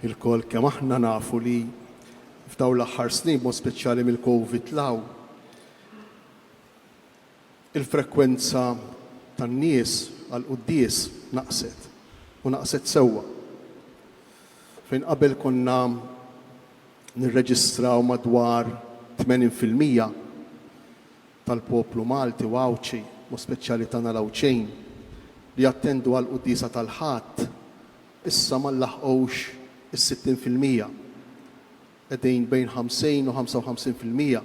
Il-kol kemm aħna nafu li f'dawn l-aħħar snin mod speċjali mill-COVID law il-frekwenza tan-nies għall-quddies naqset u naqset sewwa. Fejn qabel konna nirreġistraw madwar 80% tal-poplu Malti u Awċi, u speċjali tagħna l-Awċejn, li jattendu għall-quddiesa tal-Ħadd, issa ma nlaħqux is-60%. Qegħdin bejn 50 u 55%.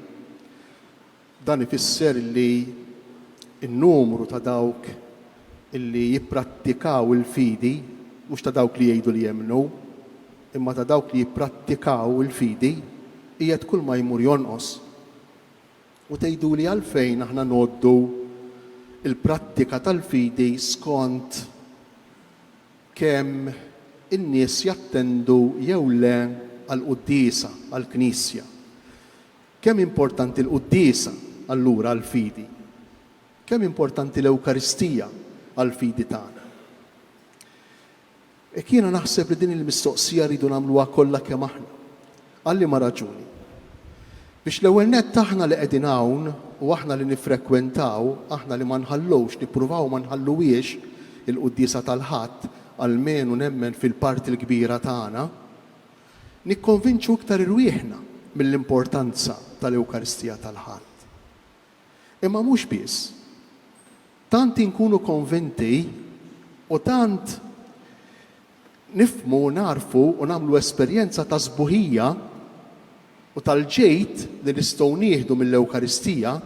Dan ifisser li n-numru ta' dawk illi jipprattikaw il-fidi, mhux ta' dawk li jgħidu li jemmnu, imma ta' dawk li jipprattikaw il-fidi, qiegħed kull ma jmur jonqos. U tgħidu li għalfejn aħna noddu il-prattika tal-fidi skont kemm in-nies jattendu jew le għall-quddiesa, għall-Knisja. Kemm importanti l-quddiesa allura għall-fidi? Kemm importanti l-Ewkaristija għall-fidi tagħna? Jiena naħseb li din il-mistoqsija rridu nagħmluha kollha kemm aħna. Għalli ma raġuni. Biex l-ewwel nett aħna li qegħdin hawn u aħna li nifrekwentaw, aħna li ma nħallux, nippruvaw ma nħalluwiex il-quddiesa tal-Ħadd għalmenu nemmen fil-parti l-kbira tagħna, nikkonvinċu iktar irwieħna mill-importanza tal-Ewkaristija tal-Ħadd. Imma mhux biss. Tant inkunu konvinti u tant nifhmu u narfu u nagħmlu esperjenza ta' sbuħija u tal-ġejt li nistgħu nieħdu mill-Ewkaristija,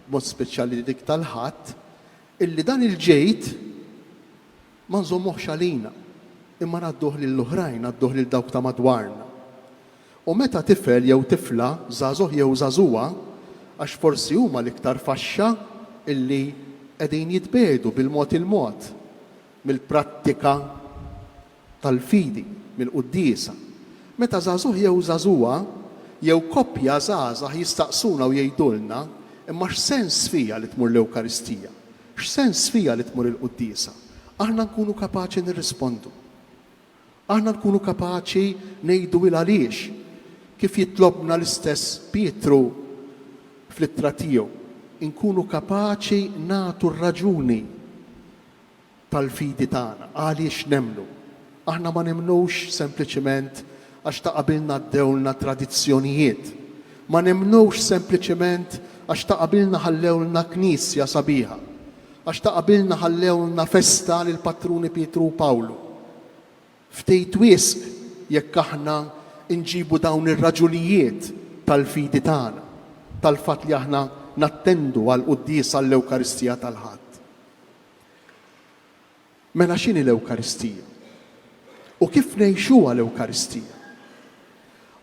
b'mod speċjali dik tal-Ħadd, illi dan il-ġejt ma nżommuhx għalina, imma ngħadduh lill-oħrajn, ngħadduh lil dawk ta' madwarna. U meta tifel jew tifla, żagħżugħ jew żagħżugħa, għax forsi huma l-iktar faxxa illi qegħdin jitbedu bil-mod il-mod mill-prattika tal-fidi, mill-quddiesa. Meta żagħżugħ jew żagħżugħa jew koppja żgħażagħ jistaqsuna u jgħidulna, imma x'sens fija li tmur l-Ewkaristija? X'sens fija li tmur il-quddiesa? Aħna nkunu kapaċi nirrispondu. Aħna nkunu kapaċi ngħidu il għaliex kif jitlobna l-istess Pietru fl-ittra tiegħu. Nkunu kapaċi nagħtu r-raġuni tal-fidi tagħna għaliex nemmnu. Aħna ma nemnux sempliċement għax ta' qabilna ddewlna tradizzjonijiet. Ma nemnux sempliċement għax ta' qabilna ħallewlna knisja sabiħa. Għax ta' qabilna ħallewlna festa lil patruni Pietru u Pawlu. Ftejt wisq jekk aħna nġibu dawn ir-raġunijiet tal-fidi tagħna, tal-fatt li aħna nattendu għall-quddiesa għall-Ewkaristija tal-Ħadd. Mela x'inhi l-Ewkaristija? U kif ngħixuha l-Ewkaristija?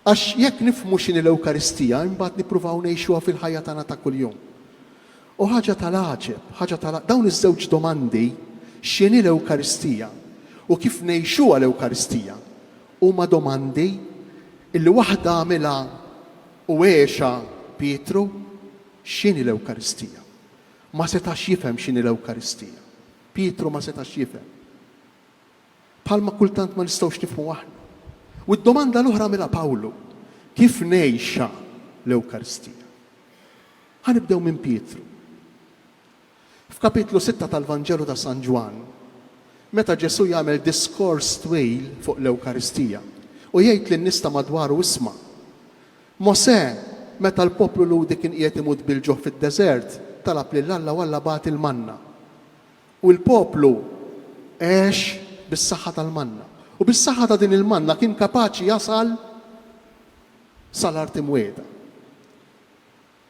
Għax jekk nifhmu x'inhi l-Ewkaristija, imbagħad nippruvaw ngħixuha fil-ħajja tagħna ta' kuljum. U ħaġa tal-għaġeb, dawn iż-żewġ domandi, x'inhi l-Ewkaristija u kif ngħixuha l-Ewkaristija, huma domandi illi waħda għamilha u għexa Pietru, x'inhi l-Ewkaristija. Ma setax jifhem x'inhi l-Ewkaristija. Pietru ma setax jifhem. Bħalma kultant ma nistgħux nifhmu aħna. U d-domanda l-oħra għamilha Pawlu, kif ngħixha l-Ewkaristija. Ħanibdew minn Pietru. F'kapitlu 6 tal-Vanġelu ta' San Ġwan, meta Ġesu jagħmel diskors twil fuq l-Ewkaristija u jgħid lin-nies ta' madwaru isma'. Mosè, meta l-poplu ludi kien qiegħed imut bil-ġuħ fid-deżert, talab lil Alla u Alla bagħat il-manna. U l-poplu għex bis-saħħa tal-manna. U bis-saħħa ta' din il-manna kien kapaċi jasal sal-Art Imwiegħda.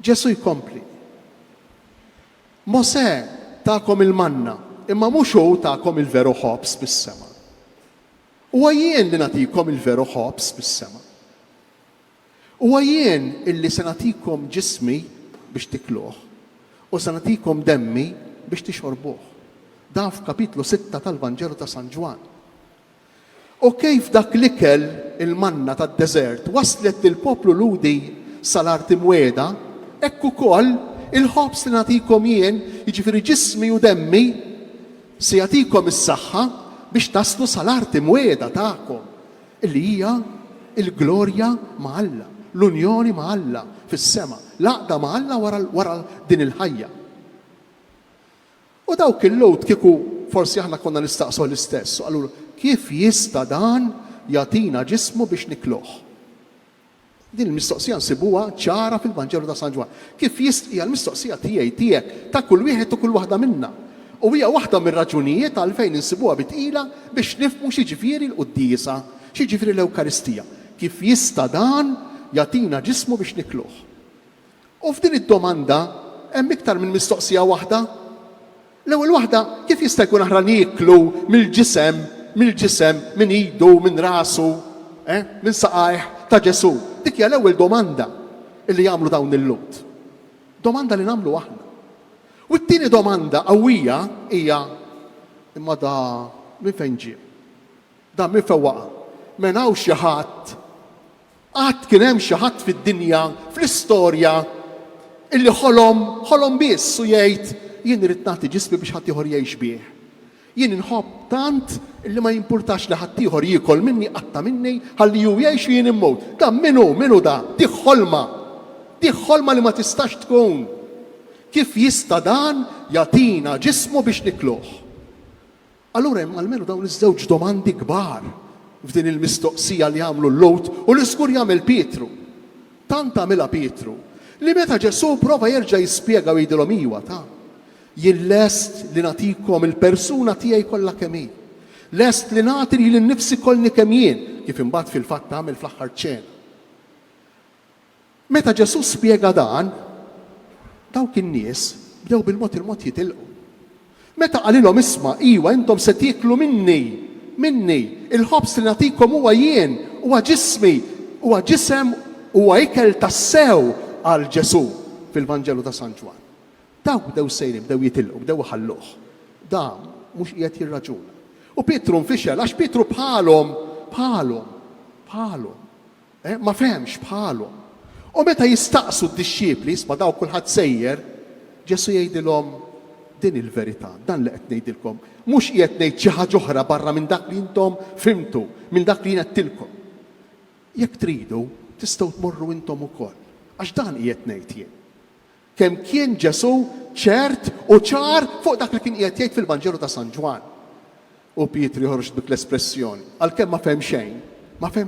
Ġesu jkompli. Mosè ta'kom il-manna, imma mhux hu ta'kom il-veru ħobs bis-sema. Huwa jien li nagħtikom il-veru ħobs bis-sema. Huwa jien illi se nagħtikom ġismi biex tikluh u se nagħtikom demmi biex tixorbuh. Dan f'kapitlu 6 tal-Vanġelu ta' San Ġwan. U kif dak l-ikel il-manna tad-deżert waslet il-poplu ludi sal-Art Imwiegħda, hekk ukoll il-ħobs li nagħtikom jien, jiġifieri ġismi u demmi, se jagħtikom is-saħħa biex taslu sal-Art Imwiegħda tagħkom. illi hija il-glorja ma' Alla, l-unjoni ma' Alla fis-sema, l-għaqda ma' Alla wara din il-ħajja. U dawk il-lowt kieku forsi aħna konna nistaqsu l-istess, allura kif jista' dan jagħtina ġismu biex nikluh? Din il-mistoqsija nsibuha ċara fil-Vanġelu ta' San Ġwan. Kif hija l-mistoqsija tiegħek ta' kull wieħed u kull waħda minna. U hija waħda mir-raġunijiet għalfejn insibuha bitqila biex nifhmu x'jiġifieri l-Qudiesa, x'jiġifieri l-Ewkaristija. Kif jista' dan jagħtina ġismu biex nikluh? U f'din id-domanda hemm iktar minn mistoqsija waħda. L-ewwel waħda, kif jista' jkun aħna niklu mill-ġisem, minn idu, minn rasu, minn saqajh ta' Ġesu. Dik hija l-ewwel domanda li jagħmlu dawn il-Lud. Domanda li nagħmlu aħna. U t-tieni domanda qawwija hija imma da minn fejn ġie? Da minn fejn waqa'? M'hen hawn xi ħadd, qatt kien hemm xi ħadd fid-dinja, fl-istorja illi ħolom biss u jgħid jien irid nagħti ġismi biex ħadd ieħor jgħix bih. Jien inħobb tant illi ma jimpurtax li ħadd ieħor jiekol minni qatta minni ħalli hu jgħix jien immut. Da minnu da, dik ħolma li ma tistax tkun. Kif jista' dan jagħtina ġismu biex nikluh? Allura hemm almenu dawn iż-żewġ domandi kbar f'din il-mistoqsija li jagħmlu l-Lowt u li żgur jagħmel Pietru. Tant għamilha Pietru li meta Ġesu prova jerġa' jispjega u jgħidilhom iwa ta' jien lest li nagħtikom il-persuna tiegħi kollha kemm hi. Lest li nagħti li nnifsi kollni kemm jien, kif imbagħad fil-fatt tagħmel fl-aħħar ċena. Meta Ġesu spjega dan, dawk in-nies bdew bil-mod jitilqu. Meta qalilhom isma' iwa intom se tieklu minni, il-ħobs li nagħtikom huwa jien, huwa ġismi, huwa ġisem, huwa ikel tas-sew għal Ġesu fil-Vanġelu ta' San Ġwan. Dawk bdew sejrin, bdew jitilqu, bdew ħalluh. Da mhux qiegħed jirraġuna. U Pietru nfixel għax Pietru bħalhom. Ma fehmx bħalhom. U meta jistaqsu d-dixxiepli, isma' daw kulħadd sejjer, Ġesu jgħidilhom din il-verità, dan li qed ngħidilkom. Mhux qiegħed ngħid xi ħaġa oħra barra minn dak li intom fimtu, minn dak li qedtilkom. Jekk tridu, tistgħu tmorru intom ukoll. Għax dan qiegħed ngħid jien. Kemm kien Ġesu ċert u ċar fuq dak li kien qiegħed jgħid fil-Vanġelu ta' San Ġwan. U Pietru joħroġ dik l-espressjoni, għalkemm ma fehem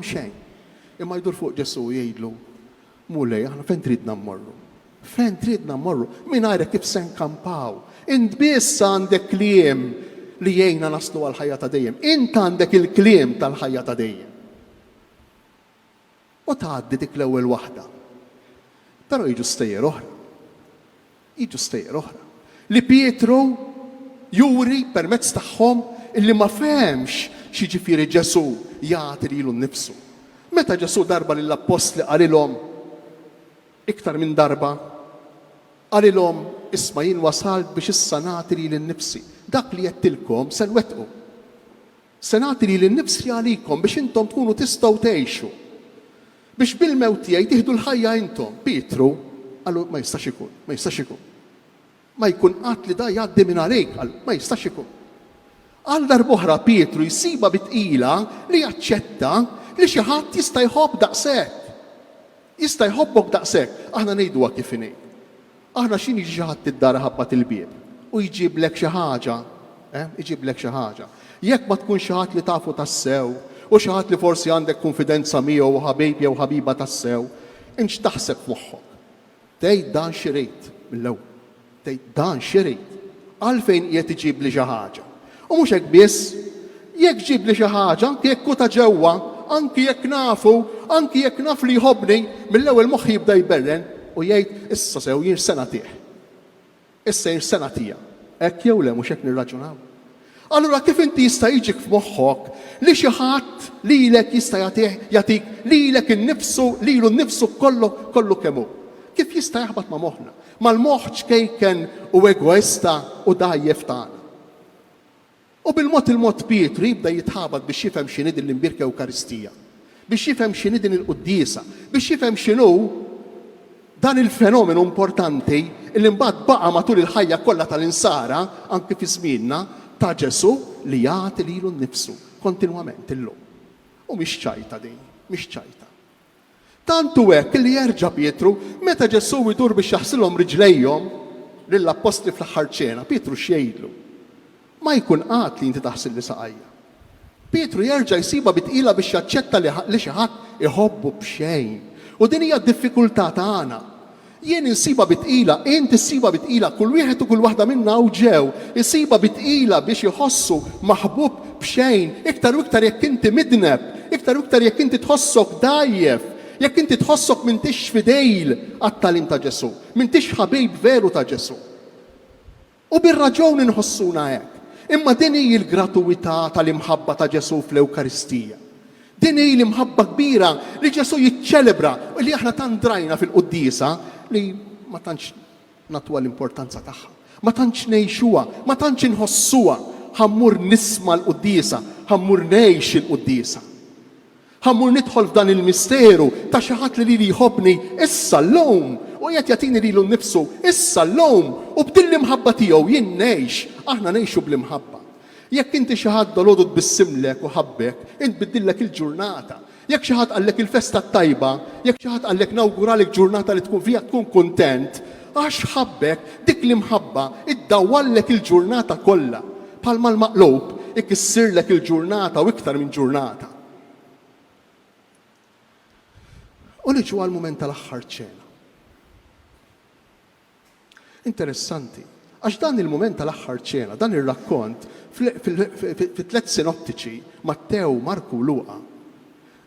xejn. Imma jdur fuq Ġesu jgħidlu, mulej, aħna fejn tridna mmorru? Mingħajrek kif se nkampaw? Int biss għandek kliem li jgħinna naslu għal ħajja ta' dejjem. Int għandek il-kliem tal-ħajja ta' dejjem. U tgħaddi dik l-ewwel waħda. Però jiġu stejjer oħra. Li Pietru juri permezz tagħhom illi ma fehmx x'jiġifieri Ġesu jagħti lilu nnifsu. Meta Ġesu darba lill-Apostli qalilhom iktar minn darba, qalilhom isma' jien wasalt biex issa nagħti lili nnifsi. Dak li qedtilkom se nwettqu. Se nagħti lili nnifsi għalikom biex intom tkunu tistgħu tgħixu. Biex bil-mewt tiegħi tieħdu l-ħajja intom. Pietru qalu ma jistax ikun. Ma jkun qatt li da jgħaddi minn għalejk, ma jistax ikun. Għal darb'oħra Pietru jsiba bitqila li jaċċetta li xi ħadd jista' jħobb daqshekk. Jista' jħobbok daqshekk. Aħna ngħiduha kif inhi. Aħna x'inhi xi ħadd id-dar ħabbat il-bieb u jġiblek xi ħaġa. Jekk ma tkun xi ħadd li tafu tassew u xi ħadd li forsi għandek konfidenza miegħu u ħabib jew ħabiba tassew, inx taħseb f'moħħok. Tgħid dan xirejt mill-ewwel. Tgħid dan xirejt. Għalfejn qiegħed iġibli xi ħaġa. U mhux hekk biss, jekk ġibli xi ħaġa, anke jekk ta' ġewwa, anke jekk naf li jħobbni, mill-ewwel moħħi jibda jberren u jgħid issa sew jien sena tiegħek. Issa jien sena tiegħek. Hekk jew le mhux hekk nirraġunaw. Allura kif inti jista' jiġik f'moħħok li xi ħadd lilek jista' jagħtik lilek innifsu lilu nnifsu kollu kemm hu. Kif jista' jaħbad ma' moħħna? Mal-moħħ ċkejken u egoista u dajjef tagħna. U bil-mod Pietru jibda jitħabad biex jifhem x'inhi din l-imbirka Ewkaristija, biex jifhem x'inhi din il-Quddiesa, biex jifhem x'inhu dan il-fenomenu importanti li mbagħad baqa' matul il-ħajja kollha tal-insara anke fi żmienna ta' Ġesu li jagħti lilu nnifsu kontinwament illum. U mhix ċajta din, mhix ċajta. Tantu hekk li jerġa' Pietru meta Ġesu jdur biex jaħsilhom riġlejhom lill-apostli fl-aħħar ċena, Pietru x'jgħidlu? Ma jkun qatt li inti taħsil li saqajja. Pietru jerġa' jsiba bitqila biex jaċċetta li xi ħadd iħobbu b'xejn. U din hija d-diffikultà tagħna. Jien insiba bitqila, inti ssiba bitqila, kull wieħed u kull waħda minna hawn ġew, isiba bitqila biex iħossu maħbub b'xejn, iktar u iktar jekk inti midneb, iktar u iktar jekk inti tħossok dajjef, jekk inti tħossok m'intix fidejl għat-tagħlim ta' Ġesu, m'intix ħabib veru ta' Ġesu. U bir-raġuni nħossuna hekk. Imma din hi l-gratuità tal-imħabba ta' Ġesu fl-Ewkaristija. Din hi l-imħabba kbira li Ġesu jiċċelebra u li aħna tant drajna fil-qudiesa li ma tantx nagħtuha l-importanza tagħha. Ma tantx ngħixuha, ma tantx inħossuha. Ħammur nisma' l-qudiesa, ħammur ngħix il-qudiesa. Ħammur nidħol f'dan il-misteru ta' xi ħadd li jħobbni issa llum u qed jagħtini lilu nnifsu issa llum u b'din l-imħabba tiegħu jien ngħix, aħna ngħixu bl-imħabba. Jekk inti xi ħadd dolodu tbissimlek u ħabbek, int biddillek il-ġurnata. Jekk xi ħadd qallek il-festa tajba, jekk xi ħadd qallek nawguralek ġurnata li tkun fiha tkun kuntent, għax ħabbek dik l-imħabba iddawwallek il-ġurnata kollha. Bħalma l-maqlub ikissirlek il-ġurnata u iktar minn ġurnata. U niġu għal-mument tal-aħħar ċena. Interessanti, għax dan il-mument tal-aħħar ċena, dan ir-rakkont fit-tlet sinottiċi, Mattew, Marku u Luqa,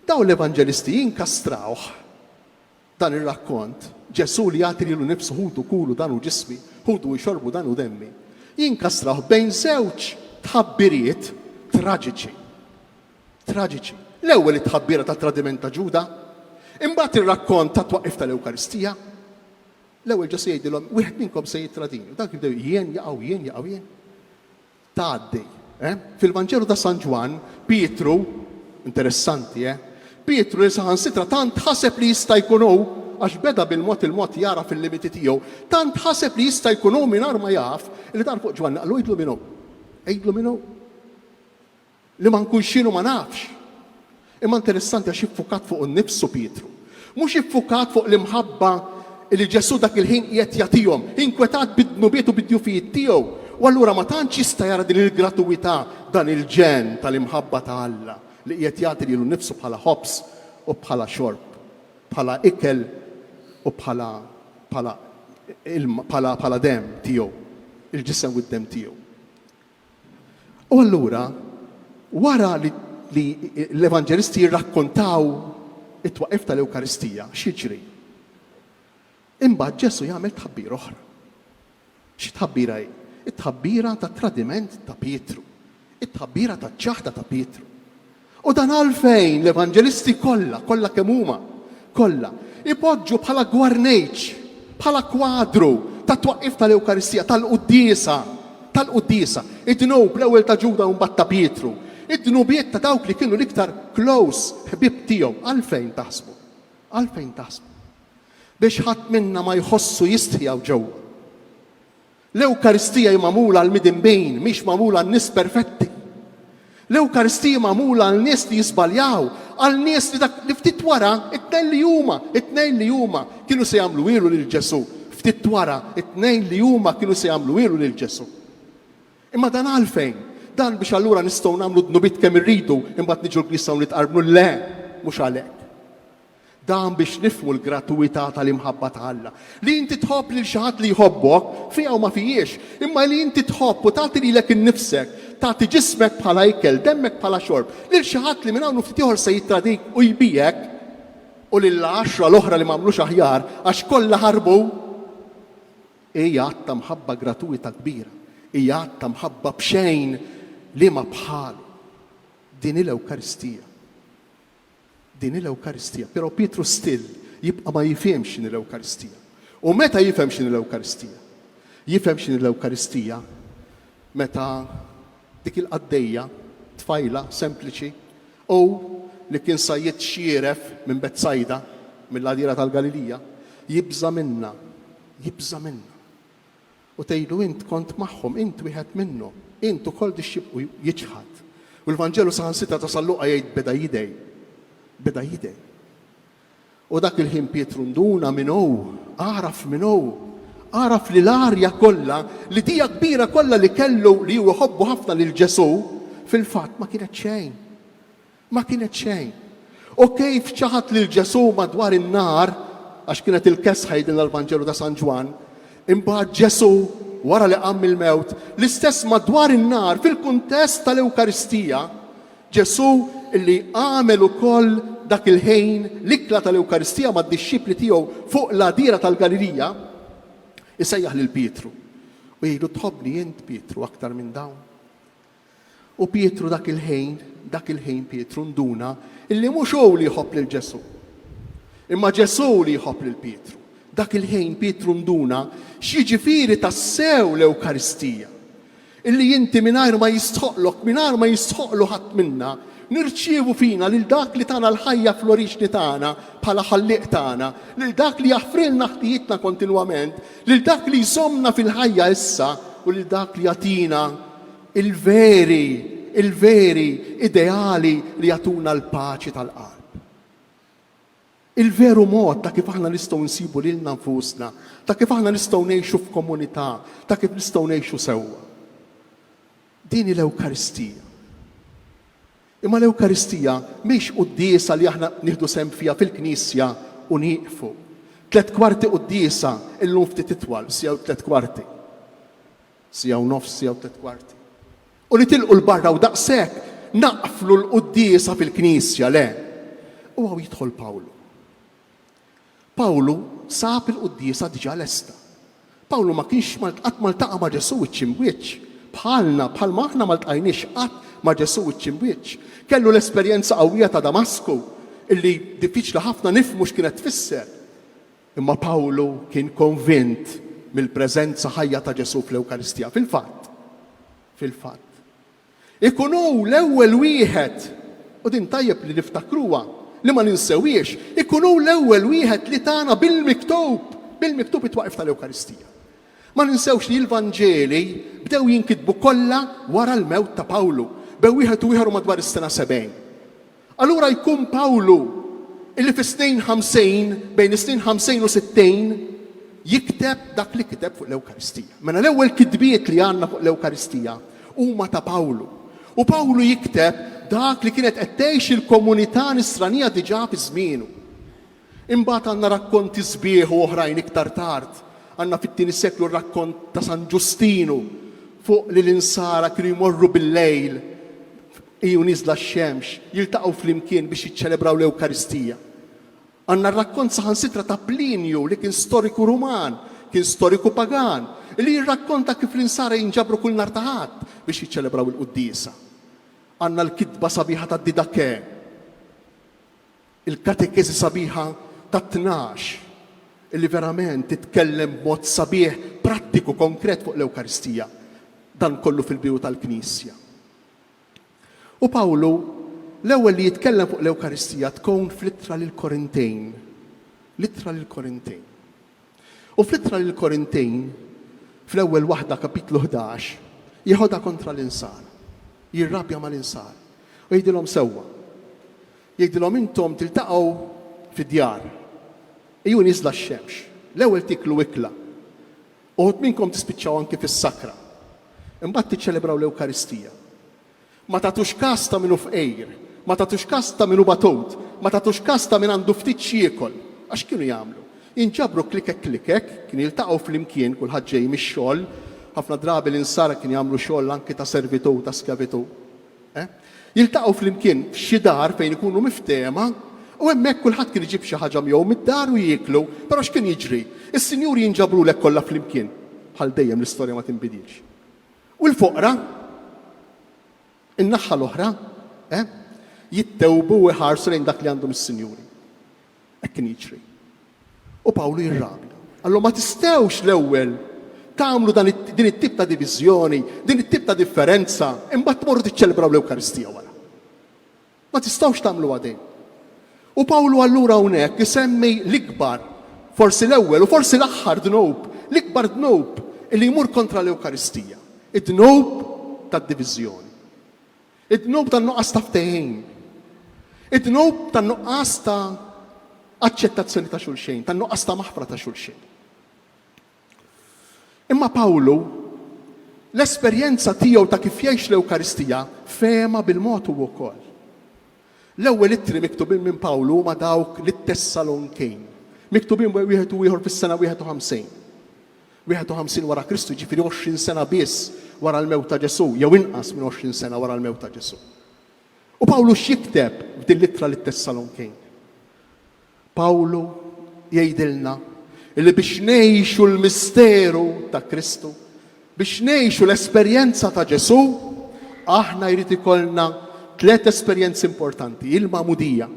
daw l-evanġelisti jinkastrawh dan ir-rakkont, Ġesu li jagħti lilu nnifsu ħudu kulu dan u ġismi, ħudu jxorbu dan u demmi, jinkastrawh bejn żewġ tħabbiriet traġiċi. Traġiċi. L-ewwel it-tħabbira tat-tradiment ta' Ġuda, imbagħad ir-rakkont ta' twaqqif tal-Ewkaristija. L-ewwel Ġesu jgħidilhom wieħed minnkom se jitradini. Dak jibdew jien jaqgħu. Tgħaddi. Fil-Vanġelu ta' San Ġwan, Pietru, interessanti, Pietru li saħansitra tant ħaseb li jista' jkun hu għax beda bil-mod il-mod jara fil-limiti tiegħu, tant ħaseb li jista' jkun hu mingħajr ma jaf li dan fuq Ġwan naqlu jgħidlu minnu. Jgħidlu minnu. Li ma nkunx xinu ma nafx. Imma interessanti għax iffukat fuq innifsu Pietru. Mhux iffukat fuq l-imħabba li Ġesu dak il-ħin qiegħed jagħtihom, inkwetat bid-dnubiet u bid-djufijiet tiegħu. U allura ma tantx jista' jara din il-gratuità, dan il-ġen tal-imħabba ta' Alla li qiegħed jagħti lilu nnifsu bħala ħobs u bħala xorb, bħala ikel u bħala dem tiegħu, il-ġisem u d-dem tiegħu. U allura wara li l-evanġelisti jirrakkontaw it-twaqqif tal-Ewkaristija, x'jiġri? Imbagħad Ġesu jagħmel tħabbir oħra. Xi tħabbira hi? It-tħabbira ta' tradiment ta' Pietru, it-tħabbira ta' ċaħda ta' Pietru. U dan għalfejn l-evanġelisti kollha kemm huma, kollha ipoġġu bħala gwarnejġ, bħala kwadru ta' twaqqif tal-Ewkaristija, tal-quddiesa, id-dnub l-ewwel ta' Ġuda u mbagħad ta' Pietru, id-dnubiet ta' dawk li kienu l-iktar close ħbieb tiegħu. Għalfejn taħsbu? Biex ħadd minna ma jħossu jistħjaw ġewwa. L-Ewkaristija magħmula għal midinbejn, mhix magħmula għan nies perfetti. L-Ewkaristija magħmula għal nies li jiżbaljaw, għal nies li dak li ftit wara it-tnejn li huma kienu se jagħmlu ilu lil Ġesu. Ftit wara it-tnejn li huma kienu se jagħmlu ilu lil Ġesu. Imma dan għalfejn? Dan biex allura nistgħu nagħmlu dnubiet kemm irridu imbagħad niġu nistgħu nitqarbnu le, mhux għalhekk. Dan biex nifhmu l-gratuità tal-imħabba ta' Alla. Li inti tħobb lil xi ħadd li jħobbok fiha u ma fihiex, imma li inti tħobb u tagħti lilek innifsek, tagħti ġismek bħala ikel, demmek bħala xorb, lil xi ħadd li minn hawn ftit ieħor se jitradik u jbijek u lill-10 l-oħra li m'għamlux aħjar għax kollha ħarbu, hija għadd ta' mħabba gratuita kbira, hija għadd ta' mħabba b'xejn li ma bħalu. Din l-Ewkaristija. Però Pietru still jibqa' ma jifhemx x'inhi l-Ewkaristija. U meta jifhem x'inhi l-Ewkaristija? Jifhem x'inhi l-Ewkaristija meta dik il-qaddejja tfajla sempliċi u li kien sajjed xieref minn Betsajda mill-għadiera tal-Galilija jibża minna. U tgħidu int kont magħhom, int wieħed minnhom, int ukoll tixtiequ jiġħad. U l-Vanġelu saħansitra ta' San Luqa jgħid beda jidej. beda jidej. U dak il-ħin Pietru nduna minnu, għaraf li l-arja kollha, li dija kbira kollha li kellu li huwa ħobbu ħafna lil Ġesu, fil-fatt ma kienet xejn. Ma kienet xejn. U kif ċaħat lil Ġesu madwar in-nar, għax kienet il-kesħa jgħidilna l-Vanġelu ta' San Ġwan, imbagħad Ġesu wara li qam mill-mewt, l-istess madwar in-nar fil-kuntest tal-Ewkaristija, Ġesu illi għamel ukoll dak il-ħin l-ikla tal-Ewkaristija mad-dixxipli tiegħu fuq l-għadira tal-Galilija, isejjaħ lil Pietru u jgħidu tħobbni int Pietru aktar minn dawn. U Pietru dak il-ħin Pietru nduna illi mhux hu li jħobb lil Ġesu, imma Ġesu li jħobb lil Pietru. Dak il-ħin Pietru nduna x'jiġifieri tassew l-Ewkaristija. Illi inti mingħajr ma jistħoqlu ħadd minna, nirċievu fina lil dak li tagħna l-ħajja fl-oriġni tagħna bħala ħalliq tagħna, lil dak li jaħfrilna ħtijietna kontinwament, lil dak li jsomna fil-ħajja issa u lil dak li jagħtina il-veri ideali li jagħtuna l-paċi tal-qalb. Il-veru mod ta' kif aħna nistgħu nsibu lilna nfusna, ta' kif aħna nistgħu ngħixu f'komunità, ta' kif nistgħu ngħixu sewwa. Din l-Ewkaristija. Imma l-Ewkaristija mhix quddiesa li aħna nieħdu sehem fiha fil-Knisja u nieqfu. 3 kwarti quddiesa illum ftit itwal, sija 3 kwarti. Sija u nofs, sija 3 kwarti. U li tilqu l-barra u daqshekk naqflu l-quddiesa fil-Knisja le. U għaw jidħol Pawlu. Pawlu sab il-quddiesa diġà lesta. Pawlu ma kienx qatt maltaqa' ma' Ġesu wiċċ-imwiċċ. Bħalna aħna ma ltqajniex qatt ma' Ġesu wiċċ-imwiċċ. Kellu l-esperjenza qawwija ta' Damasku illi diffiċli ħafna nifhmu x'kienet tfisser. Imma Pawlu kien konvint mill-preżenza ħajja ta' Ġesu fl-Ewkaristija. Fil-fatt. Ikun hu l-ewwel wieħed, u din tajjeb li niftakruha, li ma ninsewwiex, ikun hu l-ewwel wieħed li tagħna bil-miktub it-twaqif tal-Ewkaristija. Ma ninsewx li l-Vanġeli bdew jinkitbu kollha wara l-mewt ta' Pawlu, bew wieħed u ieħor madwar is-sena 70. Allura jkun Pawlu illi fi-snin 50 bejn is-snin 50 u 60 jikteb dak li kiteb fuq l-Ewkaristija. Mela l-ewwel kitbiet li għandna fuq l-Ewkaristija huma ta' Pawlu. U Pawlu jikteb dak li kienet qed tgħix il-komunità nisranija diġà fi żmienu. Imbagħad għandna rakkonti sbieħ u oħrajn iktar tard. Għandna fit-tieni seklu r-rakkont ta' San Ġustinu fuq li l-insara kienu jmorru bil-lejl iju niżla x-xemx, jiltaqgħu flimkien biex jiċċelebraw l-Ewkaristija. Għandna r-rakkont saħansitra ta' Plinju li kien storiku Ruman, kien storiku pagan, li jirrakkonta kif l-insara jinġabru kull nhar ta' Ħadd biex jiċċelebraw il-Quddiesa. Għandna l-kitba sabiħa ta' Didake, il-katekesi sabiħa ta' 12, illi verament titkellem b'mod sabiħ, prattiku, konkret fuq l-Ewkaristija. Dan kollu fil-biju tal-Knisja. U Pawlu, l-ewwel li jitkellem fuq l-Ewkaristija tkun fl-ittra lill-Korintejn. L-ittra lill-Korintejn. U fl-ittra lill-Korintejn, fl-ewwel waħda kapitlu 11, jieħodha kontra l-insar. Jirrabja mal-insar. U jgħidilhom sewwa. Jgħidilhom intom tiltaqgħu fid-djar. Iju niżla x-xemx. L-ewwel tiklu ikla. Uħud minnkom tispiċċaw anke fis-sakra. Imbagħad tiċċelebraw l-Ewkaristija. Ma tagħtux każ ta' minnu fqejr, ma tagħtux każ ta' minnu batut, ma tagħtux każ ta' min għandu ftit xiekol. Għax kienu jagħmlu? Jinġabru klikek, kien jiltaqgħu flimkien kulħadd ġej mix-xogħol, ħafna drabi l-insara kien jagħmlu xogħol anke ta' servitu, ta' skavitu. Jiltaqgħu flimkien f'xi dar fejn ikunu miftema, u hemmhekk kulħadd kien iġib xi ħaġa miegħu mid-dar u jieklu, però x'kien jiġri? Is-sinjuri jinġabrulek kollha flimkien. Bħal dejjem l-istorja ma tinbidilx. U l-foqra, in-naħa l-oħra, jittewbu u jħarsu lejn dak li għandhom is-sinjuri. Hekk kien jiġri. U Pawlu jirrabja. Allura ma tistgħux l-ewwel tagħmlu din it-tip ta' diviżjoni, din it-tip ta' differenza, imbagħad tmorru tiċċelebraw l-Ewkaristija wara. Ma tistgħux tagħmlu għadin. U Pawlu allura hawnhekk isemmi l-ikbar, forsi l-ewwel u forsi l-aħħar dnob, l-ikbar dnob li jmur kontra l-Ewkaristija. Id-dnob tad-diviżjoni. Id-dnob tan-nuqqas ta' ftehim. Id-dnub tan-nuqqas ta' aċċettazzjoni ta' xulxejn, tan-nuqqas ta' maħfra ta' xulxejn. Imma Pawlu, l-esperjenza tiegħu ta' kif jgħix l-Ewkaristija fehma bil-mod hu wkoll. L-ewwel ittri miktubin minn Pawlu ma' dawk lit-Tessalonkejn. Miktubin wieħed u ieħor fis-sena 51. 51 wara Kristu, ġifieri 20 sena biss wara l-mewt ta' Ġesu, jew inqas minn 20 sena wara l-mewt ta' Ġesu. U Pawlu x'jikteb f'din l-ittra lit-Tessalonkejn? Pawlu jgħidilna li biex ngħixu l-misteru ta' Kristu, biex ngħixu l-esperjenza ta' Ġesu, aħna jrid ikollna 3 esperjenzi importanti: il-magħmudija,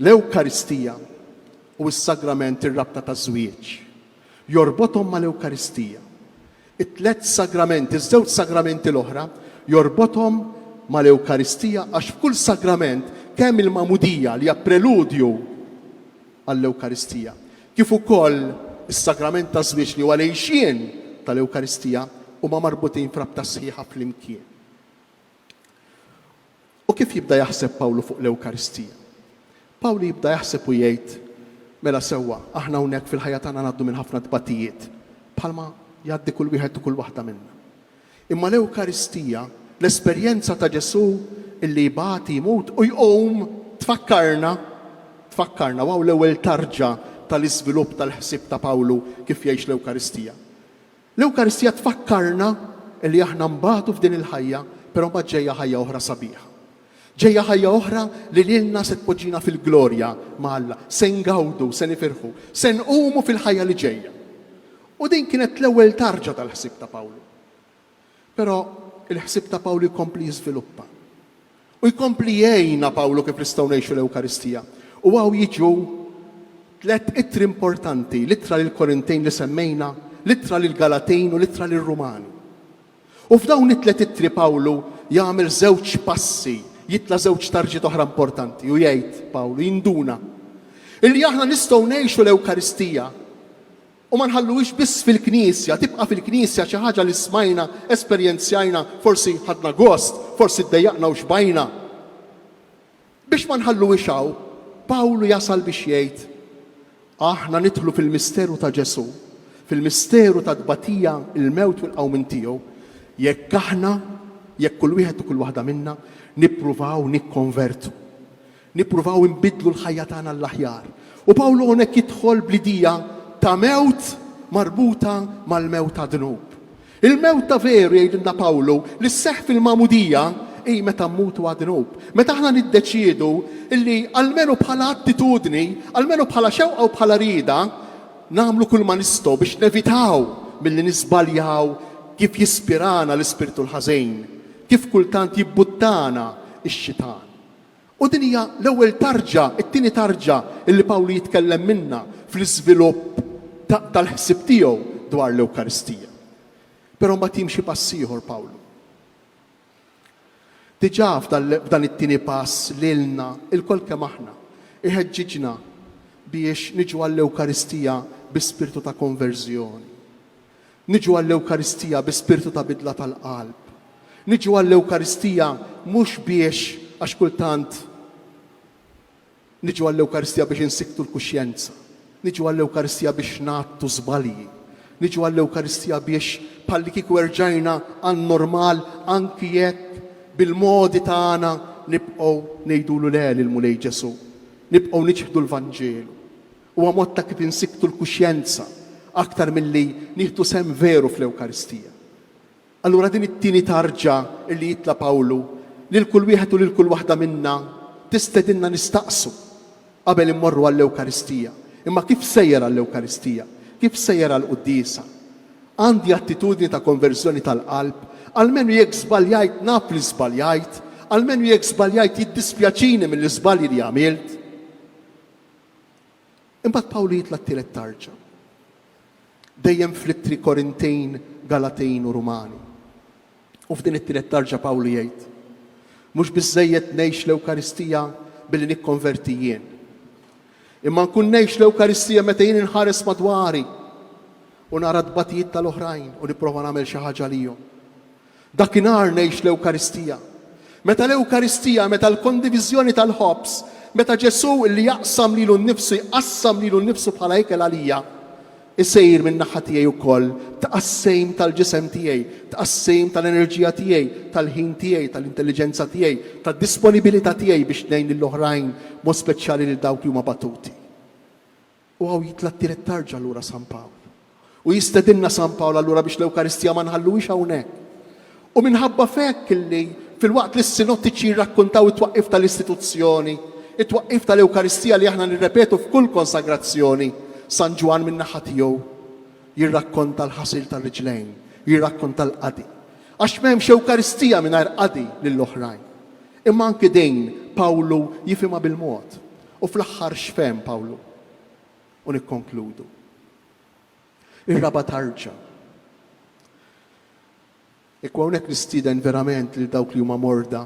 l-Ewkaristija u s-sagrament ir-rabta ta' żwieġ. Jorbothom mal-Ewkaristija. It-3 sagramenti, iż-żewġ sagramenti l-oħra, jorbothom mal-Ewkaristija għax f'kull sagrament kemm il-magħmudija li hija preludju għall-Ewkaristija, kif ukoll is-sagrament ta' żwieġ li huwa l-għejxien tal-Ewkaristija huma marbutin f'rabta sħiħa flimkien. U kif jibda jaħseb Pawlu fuq l-Ewkaristija? Pawlu jibda jaħseb u jgħid, mela sewwa, aħna hawnhekk fil-ħajja tagħna ngħaddu minn ħafna tbatijiet, bħalma jgħaddi kull wieħed u kull waħda minna. Imma l-Ewkaristija, l-esperjenza ta' Ġesu illi jbati jmut u jqum tfakkarna waw l-ewwel tarġa tal-iżvilupp tal-ħsieb ta' Pawlu kif jgħix l-Ewkaristija. L-Ewkaristija tfakkarna illi aħna mbagħtu f'din il-ħajja, però mbagħad ġejja ħajja oħra sabiħa. Ġejja ħajja oħra li lilna se tpoġġina fil-glorja ma' Alla, se ngawdu, se nifirħu, se nqumu fil-ħajja li ġejja. U din kienet l-ewwel tarġa tal-ħsieb ta' Pawlu. Però il-ħsieb ta' Pawlu jkompli jiżviluppa. U jkompli jgħinna Pawlu kif nistgħu ngħixu l-Ewkaristija. U għaw jiġu 3 ittri importanti, l-ittra lill-Korintejn li semmejna, l-ittra lill-Galatejn u l-ittra lill-Rumani. U f'dawn it-3 ittri Pawlu jagħmel 2 passi, jitla 2 tarġiet oħra importanti u jgħid Pawlu jinduna illi aħna nistgħu ngħixu l-Ewkaristija u ma nħalluhiex biss fil-Knisja, tibqa' fil-Knisja xi ħaġa li smajna, esperjenzjajna, forsi ħadna gost, forsi ddejjaqna u xbajna. Biex ma nħalluhiex hawn, Pawlu jasal biex jgħid aħna nidħlu fil-misteru ta' Ġesu, fil-misteru ta' tbatija il-mewt u l-qawmin tiegħu, jekk kull wieħed u kull waħda minna nippruvaw nikkonvertu. Nippruvaw inbidlu l-ħajja tagħna l-aħjar. U Pawlu hawnhekk jidħol bl-idea ta' mewt marbuta mal-mewt ta' dnub. Il-mewt ta' veru jgħidilna Pawlu li sseħħ fil-magħmudija meta mmutu għad-dnub. Meta aħna niddeċiedu illi almenu bħala attitudni, almenu bħala xewqa u bħala rida, nagħmlu kull ma nistgħu biex nevitaw milli nisbaljaw kif jispirana l-ispirtu l-ħażin, kif kultant jibbuttana x-xitan. U din hija l-ewwel tarġa, it-tieni tarġa illi Pawlu jitkellem minnha fl-iżvilupp tal-ħsieb tiegħu dwar l-Ewkaristija. Però mbagħad jimxi pass ieħor Pawlu. Diġà f'dan it-tieni pass lilna il-kol kemm aħna iħeġġiġna biex niġu għall-Ewkaristija bi spirtu ta' konverżjoni. Niġu għall-Ewkaristija bi spirtu ta' bidla tal-qalb. Niġu għall-Ewkaristija mhux biex għax kultant niġu għall-Ewkaristija biex insiktu l-kuxjenza. Niġu għall-Ewkaristija biex nagħtu żbalji. Niġu għall-Ewkaristija biex bħalli kieku erġajna għan-normal anki jekk bil-modi tagħna nibqgħu ngħidulu le lil-Mulej Ġesu. Nibqgħu niġħdu l-Vanġelu. Huwa mod ta' kif insiktu l-kuxjenza aktar milli nieħdu sem veru fl-Ewkaristija. Allura din it-tieni tarġa li jitla Pawlu lil kull wieħed u lil kull waħda minna tistedinna nistaqsu qabel immorru għall-Ewkaristija. Imma kif sejjer għall-Ewkaristija? Kif sejjer għall-Qudiesa? Għandi attitudni ta' konverżjoni tal-qalb, almenu jekk żbaljajt naf li żbaljajt, almenu jekk żbaljajt jiddispjaċini mill-iżbalji li għamilt. Imbagħad Pawlu jitla t-tielet tarġa. Dejjem fl-ittri Korintejn, Galatejn u Rumani. U f'din it-tielet tarġa Pawlu jgħid: mhux biżżejjed ngħix l-Ewkaristija billi nikkonverti jien. Imma nkun ngħix l-Ewkaristija meta jien inħares madwari u nara d-batijiet tal-oħrajn u nipprova nagħmel xi ħaġa lihom. Dakinhar ngħix l-Ewkaristija. Meta l-Ewkaristija, meta l-kondiviżjoni tal-ħobs, meta Ġesu li jaqsam lilu nnifsu, jqassam lilu nnifsu bħala ikel għalija, isejr minn naħa tiegħi wkoll taqassejm tal-ġisem tiegħi, taqassejm tal-enerġija tiegħi, tal-ħin tiegħi, tal-intelligenza tiegħi, tad-disponibilità tiegħi biex ngħin lill-oħrajn mod speċjali lil dawk li huma batuti. U għaw jitla t-tiret tarġa allura San Pawl. U jistedinna San Pawl allura biex l-Ewkaristija ma nħalluwix hawnhekk. U minħabba fekk illi fil-waqt li s-sinottiċi jirrakkontaw it-twaqqif tal-istituzzjoni, it-twaqqif tal-Ewkaristija li aħna nirrepetu f'kull konsagrazzjoni, San Ġwan minn naħa tiegħu jirrakkonta l-ħasil tal-riġlejn, jirrakkonta l-qadi. Għax m'hemmx Ewkaristija mingħajr qadi lill-oħrajn. Imma anke dejn Pawlu jifhimha bil-mod. U fl-aħħar x'fehm Pawlu? U nikkonkludu. Ir-raba' tarġa. Ikwa hawnhekk nistieden verament lil dawk li huma morda,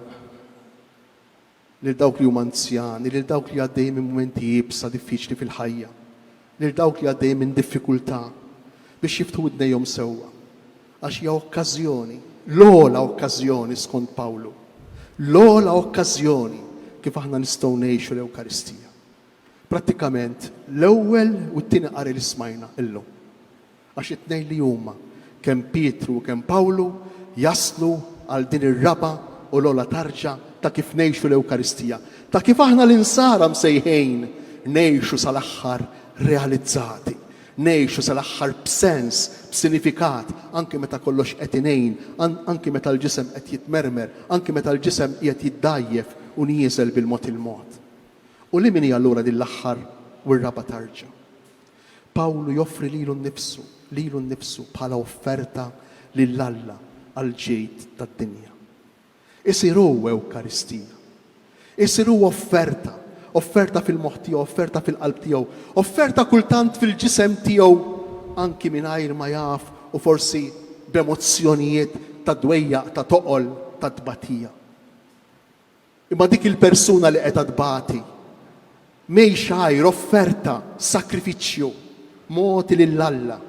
lil dawk li huma anzjani, lil dawk li għaddej minn mumenti jibsa diffiċli fil-ħajja, lil dawk li għaddej minn diffikultà biex jiftħu id-nejhom sewwa. Għax hija okkażjoni, l-ogħla okkażjoni skont Pawlu, l-ogħla okkażjoni kif aħna nistgħu ngħixu l-Ewkaristija. Prattikament l-ewwel u t-tieni qari li smajna illum. Għax it-tnejn li huma kemm Pietru u kemm Pawlu jaslu għal din ir-raba u l-ogħla tarġa ta' kif ngħixu l-Ewkaristija, ta' kif aħna l-insara msejħejn ngħixu sal-aħħar realizzati, ngħixu sal-aħħar b'sens, b'sinifikat, anke meta kollox qed inejn, anke meta l-ġisem qed jitmermer, anke meta l-ġisem qiegħed jiddajjef u nieżel bil-mod il-mod. U li min hija allura din l-aħħar u r-raba tarġa? Pawlu joffri lilu nnifsu bħala offerta lill-Alla għal ġejt tad-dinja. Isir huwa Ewkaristija. Isir huwa offerta, offerta fil-moħħ tiegħu, offerta fil-qalb tiegħu, offerta kultant fil-ġisem tiegħu anki mingħajr ma jaf u forsi b'emozzjonijiet ta' dwejjaq, ta' toqol, ta' tbatija. Imma dik il-persuna li qed tbati mejx għajr offerta, sakrifiċċju, moti lill-Alla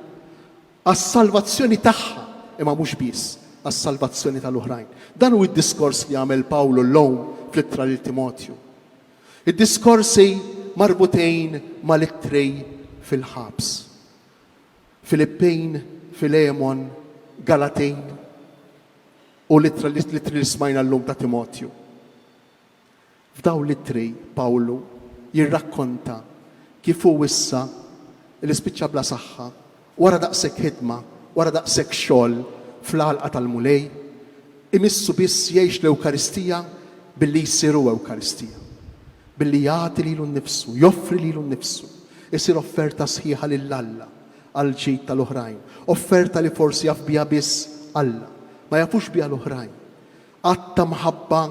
għas-salvazzjoni tagħha, imma mhux biss għas-salvazzjoni tal-oħrajn. Dan hu d-diskors li għamel Pawlu llum fl-ittra lil Timotju. Id-diskorsi marbutejn mal-ittrej fil-ħabs. Filippejn, Filemon, Galatejn u l-ittra li smajna llum ta' Timotju. F'daw l-ittrej Pawlu jirrakkonta kif hu issa l-ispiċċa bla saħħa wara daqshekk ħidma, wara daqshekk xogħol fl-għalqa tal-mulej, imissu biss jgħix l-Ewkaristija billi jsiru Ewkaristija. Billi jagħti lilu nnifsu, joffri lilu nnifsu, isir offerta sħiħa lill-Alla għal ġid tal-oħrajn, offerta li forsi jaf biha biss Alla, ma jafux biha l-oħrajn. Għatta mħabba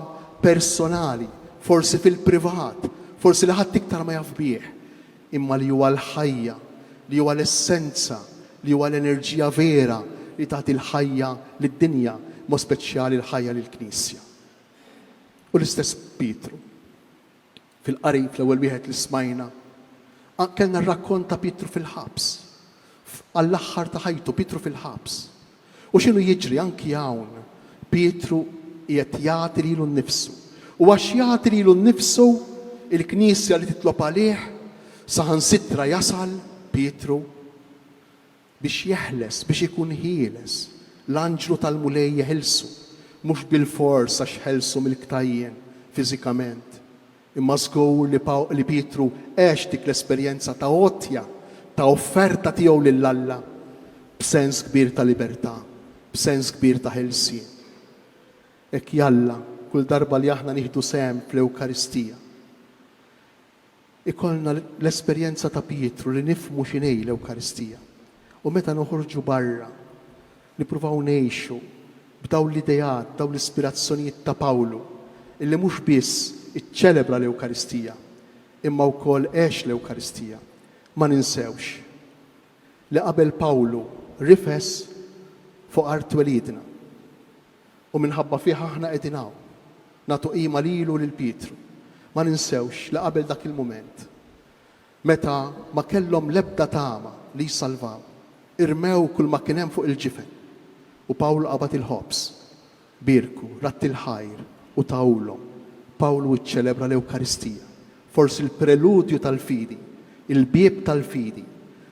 personali, forsi fil-privat, forsi li ħadd iktar ma jaf bih, imma li huwa l-ħajja, li huwa l-essenza, li huwa l-enerġija vera li tagħti l-ħajja lid-dinja, mod speċjali l-ħajja lill-Knisja. U l-istess Pietru. Fil-qari fl-ewwel wieħed li smajna, kellna rrakkonta Pietru fil-ħabs. Għall-aħħar ta' ħajtu Pietru fil-ħabs. U x'inhu jiġri anki hawn, Pietru qiegħed jagħti lilu nnifsu. U għax jagħti lilu nnifsu, il-Knisja li titlob għalih saħansitra jasal Pietru biex jeħles, biex ikun ħieles. L-anġlu tal-mulej jeħilsu, mhux bil-fors għax ħelsu mill-ktajjen fiżikament. Imma żgur li Pietru għex dik l-esperjenza ta' għotja, ta' offerta tiegħu lill-Alla b'sens kbir ta' libertà, b'sens kbir ta' ħelsien. Hekk jalla kull darba li aħna nieħdu sehem fl-Ewkaristija, ikollna l-esperjenza ta' Pietru li nifhmu x'inhi l-Ewkaristija. U meta noħorġu barra, nippruvaw ngħixu b'dawn l-idejat, dawn l-ispirazzjonijiet ta' Pawlu, illi mhux biss iċċelebra l-Ewkaristija, imma wkoll għex l-Ewkaristija. Ma ninsewx li qabel Pawlu rifes fuq art welidna. U minħabba fih aħna qegħdin hawn, nagħtu qima lilu lil Pietru. Ma ninsewx li qabel dak il-mument, meta ma kellhom l-ebda tama li jsalvaw, irmew kull ma kien hemm fuq il-ġifen. U Pawlu qabad il-ħobs, birku, ratt il-ħajr, u tawlhom. Pawlu iċċelebra l-Ewkaristija. Forsi l-preludju tal-fidi, il-bieb tal-fidi,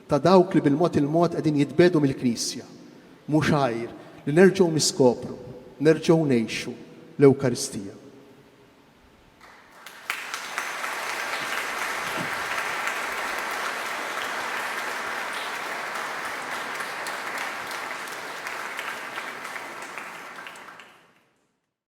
ta' dawk li bil-mod il-mod qegħdin jitbedu mill-Knisja. Mhux għajr li nerġgħu niskopru, nerġgħu ngħixu l-Ewkaristija.